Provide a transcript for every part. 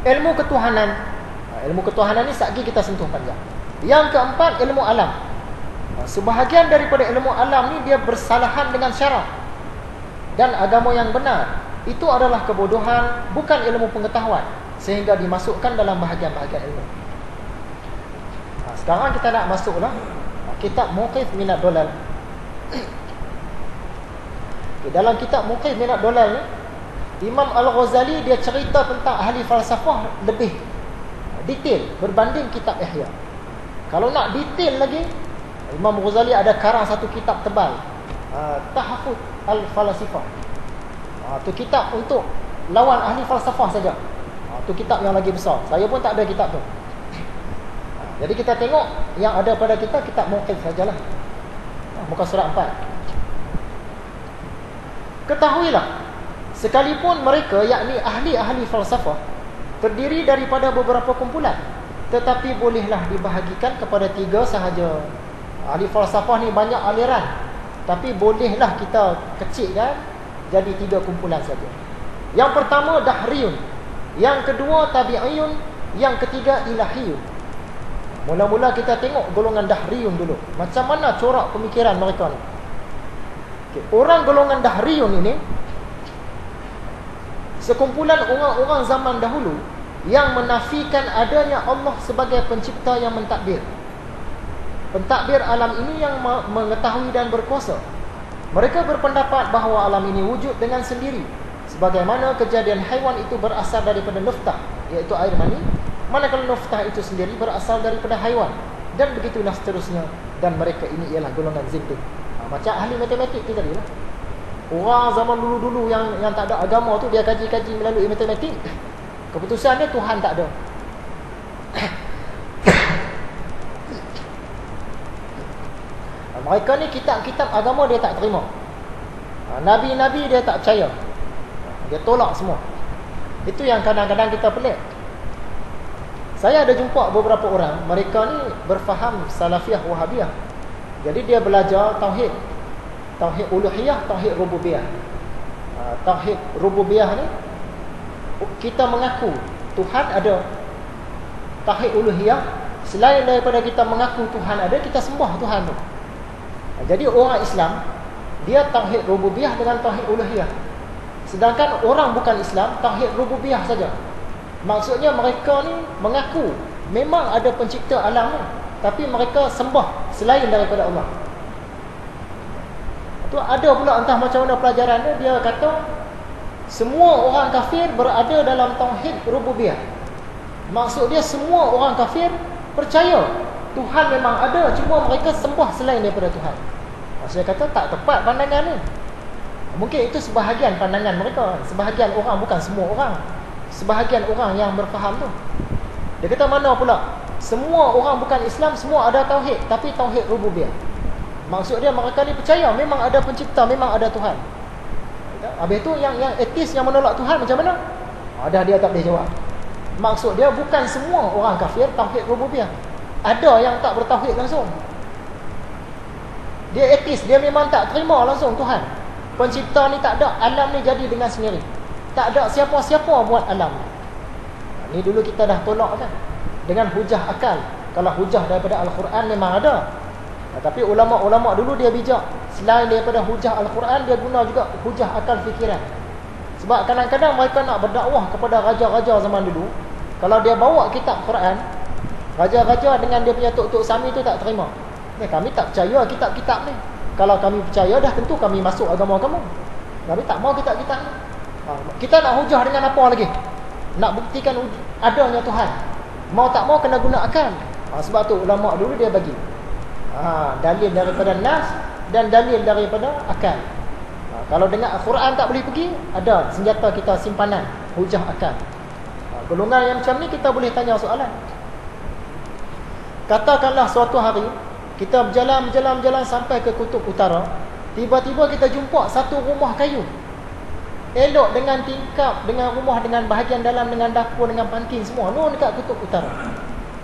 Ilmu ketuhanan. Ilmu ketuhanan ni sekali kita sentuh panjang. Yang keempat, ilmu alam. Sebahagian daripada ilmu alam ni dia bersalahan dengan syarak dan agama yang benar. Itu adalah kebodohan, bukan ilmu pengetahuan, sehingga dimasukkan dalam bahagian-bahagian ilmu. Sekarang kita nak masuklah kitab Muqif Minad Dolal. Dalam kitab Muqif Minad Dolal ni, Imam Al-Ghazali dia cerita tentang ahli falsafah lebih detail berbanding kitab Ihya. Kalau nak detail lagi, Imam Ghazali ada karang satu kitab tebal, Tahafut Al-Falasifah. Tu kitab untuk lawan ahli falsafah saja. Tu kitab yang lagi besar. Saya pun tak ada kitab tu. Jadi kita tengok yang ada pada kita kitab Muqif sajalah. Muka surat 4. Ketahuilah, sekalipun mereka, yakni ahli-ahli falsafah, terdiri daripada beberapa kumpulan, tetapi bolehlah dibahagikan kepada 3 sahaja. Ahli falsafah ni banyak aliran, tapi bolehlah kita kecilkan jadi 3 kumpulan saja. Yang pertama Dahriyun, yang kedua Tabi'iyun, yang ketiga Ilahiyun. Mula-mula kita tengok golongan Dahriyun dulu. Macam mana corak pemikiran mereka ni. Orang golongan Dahriyun ini sekumpulan orang-orang zaman dahulu yang menafikan adanya Allah sebagai pencipta yang mentadbir. Pentadbir alam ini yang mengetahui dan berkuasa. Mereka berpendapat bahawa alam ini wujud dengan sendiri, sebagaimana kejadian haiwan itu berasal daripada nuftah, iaitu air mani, manakala nuftah itu sendiri berasal daripada haiwan, dan begitulah seterusnya. Dan mereka ini ialah golongan zindiq. Macam ahli matematik tu tadi lah. Orang zaman dulu-dulu yang tak ada agama tu, dia kaji-kaji melalui matematik, keputusan dia Tuhan tak ada. Mereka ni kitab-kitab agama dia tak terima. Nabi-nabi dia tak percaya. Dia tolak semua. Itu yang kadang-kadang kita pelik. Saya ada jumpa beberapa orang, mereka ni berfaham Salafiyah Wahabiyah. Jadi dia belajar tauhid. Tauhid uluhiyah, tauhid rububiyah. Tauhid rububiyah ni kita mengaku Tuhan ada. Tauhid uluhiyah, selain daripada kita mengaku Tuhan ada, kita sembah Tuhan tu. Jadi orang Islam dia tauhid rububiyah dengan tauhid uluhiyah. Sedangkan orang bukan Islam tauhid rububiyah saja. Maksudnya mereka ni mengaku memang ada pencipta alam ni, tapi mereka sembah selain daripada Allah. Tu ada pula entah macam mana pelajaran dia kata semua orang kafir berada dalam tauhid rububiyah. Maksud dia semua orang kafir percaya Tuhan memang ada, cuma mereka sembah selain daripada Tuhan. Saya kata tak tepat pandangan ni. Mungkin itu sebahagian pandangan mereka, sebahagian orang, bukan semua orang. Sebahagian orang yang berfaham tu. Dia kata mana pula semua orang bukan Islam semua ada tauhid, tapi tauhid rububiyah. Maksud dia mereka ni percaya memang ada pencipta, memang ada Tuhan. Habis tu yang etis yang menolak Tuhan macam mana? Dah dia tak boleh jawab. Maksud dia bukan semua orang kafir tauhid rububiyah. Ada yang tak bertauhid langsung. Dia etis, dia memang tak terima langsung Tuhan. Pencipta ni tak ada, alam ni jadi dengan sendiri. Tak ada siapa-siapa buat alam. Ni dulu kita dah tolak kan, dengan hujah akal. Kalau hujah daripada Al-Quran memang ada. Tapi ulama-ulama dulu dia bijak. Selain daripada hujah Al-Quran, dia guna juga hujah akal fikiran. Sebab kadang-kadang mereka nak berdakwah kepada raja-raja zaman dulu. Kalau dia bawa kitab Quran, raja-raja dengan dia punya tok-tok sami tu tak terima. Kami tak percaya kitab-kitab ni. Kalau kami percaya dah tentu kami masuk agama kamu. Kami tak mau kitab-kitab ni. Kita nak hujah dengan apa lagi? Nak buktikan adanya Tuhan. Mau tak mau kena guna akal. Sebab tu ulama dulu dia bagi dalil daripada nas dan dalil daripada akal. Kalau dengar Al-Quran tak boleh pergi, ada senjata kita simpanan, hujah akal. Golongan yang macam ni kita boleh tanya soalan. Katakanlah suatu hari kita berjalan sampai ke kutub utara, tiba-tiba kita jumpa satu rumah kayu, elok dengan tingkap, dengan rumah, dengan bahagian dalam, dengan dapur, dengan kantin semua, no dekat kutub utara.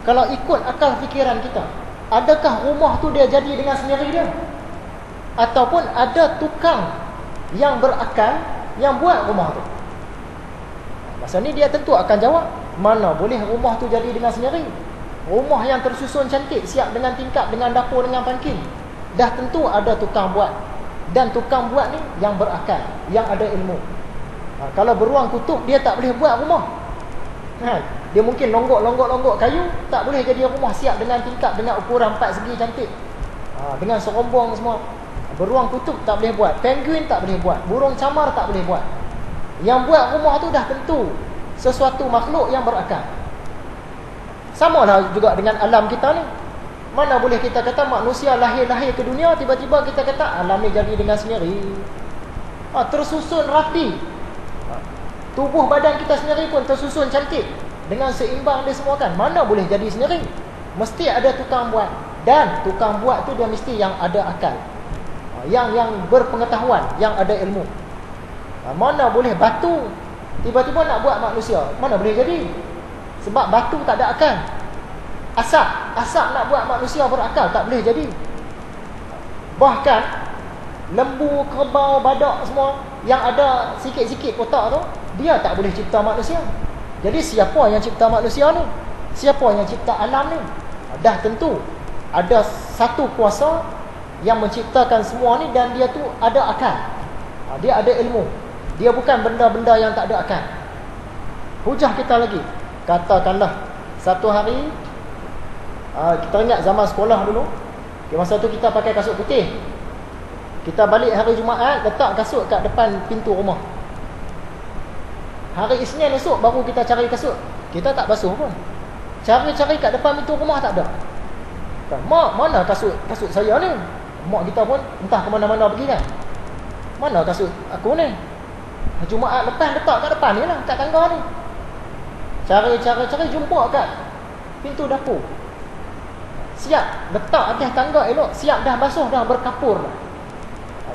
Kalau ikut akal fikiran kita, adakah rumah tu dia jadi dengan sendiri dia? Ataupun ada tukang yang berakal yang buat rumah tu? Masa ni dia tentu akan jawab, mana boleh rumah tu jadi dengan sendiri. Rumah yang tersusun cantik, siap dengan tingkap, dengan dapur, dengan parking, dah tentu ada tukang buat. Dan tukang buat ni yang berakal, yang ada ilmu. Kalau beruang kutub, dia tak boleh buat rumah. Dia mungkin longgok kayu, tak boleh jadi rumah siap dengan tingkap, dengan ukuran 4 segi cantik, dengan serombong semua. Beruang kutub tak boleh buat, penguin tak boleh buat, burung camar tak boleh buat. Yang buat rumah tu dah tentu sesuatu makhluk yang berakal. Samalah juga dengan alam kita ni. Mana boleh kita kata manusia lahir-lahir ke dunia, tiba-tiba kita kata alam ni jadi dengan sendiri. Tersusun rapi. Tubuh badan kita sendiri pun tersusun cantik, dengan seimbang dia semua kan. Mana boleh jadi sendiri? Mesti ada tukang buat. Dan tukang buat tu dia mesti yang ada akal, yang berpengetahuan, yang ada ilmu. Mana boleh batu tiba-tiba nak buat manusia? Mana boleh jadi? Sebab batu tak ada akal. Asap nak buat manusia berakal, tak boleh jadi. Bahkan lembu, kerbau, badak semua yang ada sikit-sikit otak tu, dia tak boleh cipta manusia. Jadi siapa yang cipta manusia ni? Siapa yang cipta alam ni? Dah tentu ada satu kuasa yang menciptakan semua ni, dan dia tu ada akal. Dia ada ilmu. Dia bukan benda-benda yang tak ada akal. Hujah kita lagi, katakanlah satu hari, kita ingat zaman sekolah dulu, masa tu kita pakai kasut putih. Kita balik hari Jumaat, letak kasut kat depan pintu rumah. Hari Isnin esok baru kita cari kasut. Kita tak basuh pun. Cari-cari kat depan pintu rumah tak ada. Mak, mana kasut saya ni? Mak kita pun entah ke mana-mana pergi kan. Mana kasut aku ni? Jumaat lepas letak kat depan ni lah, kat tangga ni. Cari jumpa kat pintu dapur. Siap letak atas tangga elok, siap dah basuh, dah berkapur dah.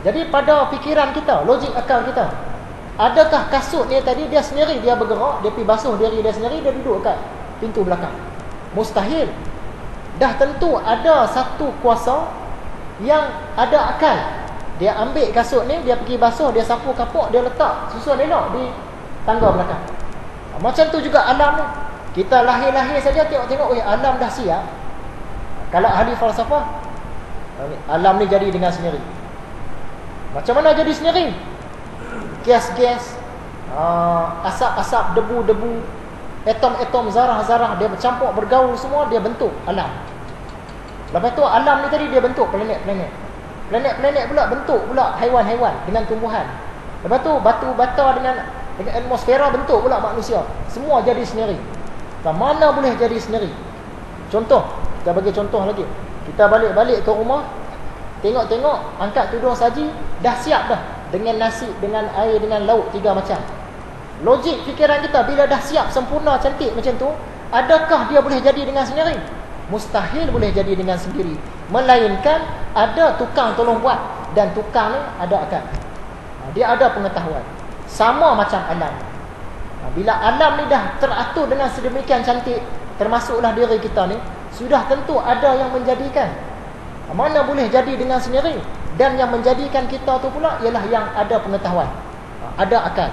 Jadi pada fikiran kita, logik akal kita, adakah kasut ni tadi dia sendiri dia bergerak, dia pergi basuh diri dia sendiri, dia duduk kat pintu belakang? Mustahil. Dah tentu ada satu kuasa yang ada akal. Dia ambil kasut ni, dia pergi basuh, dia sapu kapuk, dia letak susun elok di tangga belakang. Macam tu juga alam ni. Kita lahir-lahir saja tengok alam dah siap. Kalau ahli falsafah, alam ni jadi dengan sendiri. Macam mana jadi sendiri? Gas-gas, asap-asap, debu-debu, atom-atom, zarah-zarah, dia bercampur, bergaul semua, dia bentuk alam. Lepas tu alam ni tadi dia bentuk planet-planet. Planet-planet pula bentuk pula haiwan-haiwan dengan tumbuhan. Lepas tu batu bata dengan atmosfera bentuk pula manusia. Semua jadi sendiri. Mana boleh jadi sendiri? Contoh, kita bagi contoh lagi. Kita balik-balik ke rumah, tengok-tengok, angkat tudung saji, dah siap dah. Dengan nasi, dengan air, dengan lauk, 3 macam. Logik fikiran kita, bila dah siap, sempurna, cantik macam tu, adakah dia boleh jadi dengan sendiri? Mustahil boleh jadi dengan sendiri. Melainkan ada tukang tolong buat. Dan tukang ni ada akal. Dia ada pengetahuan. Sama macam alam. Bila alam ni dah teratur dengan sedemikian cantik, termasuklah diri kita ni, sudah tentu ada yang menjadikan. Mana boleh jadi dengan sendiri? Dan yang menjadikan kita tu pula ialah yang ada pengetahuan, ada akal.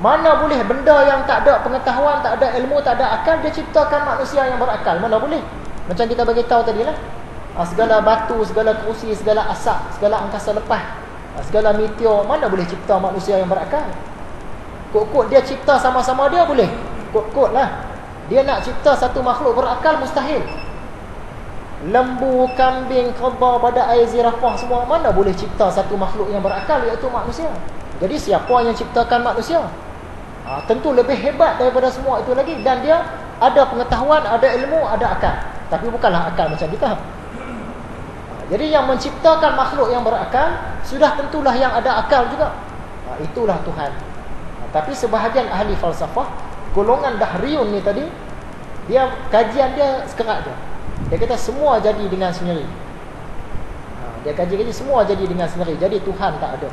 Mana boleh benda yang tak ada pengetahuan, tak ada ilmu, tak ada akal, dia ciptakan manusia yang berakal? Mana boleh? Macam kita bagi tahu tadi lah, segala batu, segala kerusi, segala asap, segala angkasa lepas, segala meteor, mana boleh cipta manusia yang berakal? Kot-kot dia cipta sama-sama dia boleh. Kot-kot lah. Dia nak cipta satu makhluk berakal, mustahil. Lembu, kambing, kerbau, badak air, zirafah semua, mana boleh cipta satu makhluk yang berakal, iaitu manusia. Jadi siapa yang ciptakan manusia? Tentu lebih hebat daripada semua itu lagi. Dan dia ada pengetahuan, ada ilmu, ada akal. Tapi bukanlah akal macam kita. Jadi yang menciptakan makhluk yang berakal, sudah tentulah yang ada akal juga. Itulah Tuhan. Tapi sebahagian ahli falsafah, golongan Dahriyun ni tadi, dia kajian dia sekerat je. Dia kata semua jadi dengan sendiri. Dia kaji semua jadi dengan sendiri. Jadi Tuhan tak ada.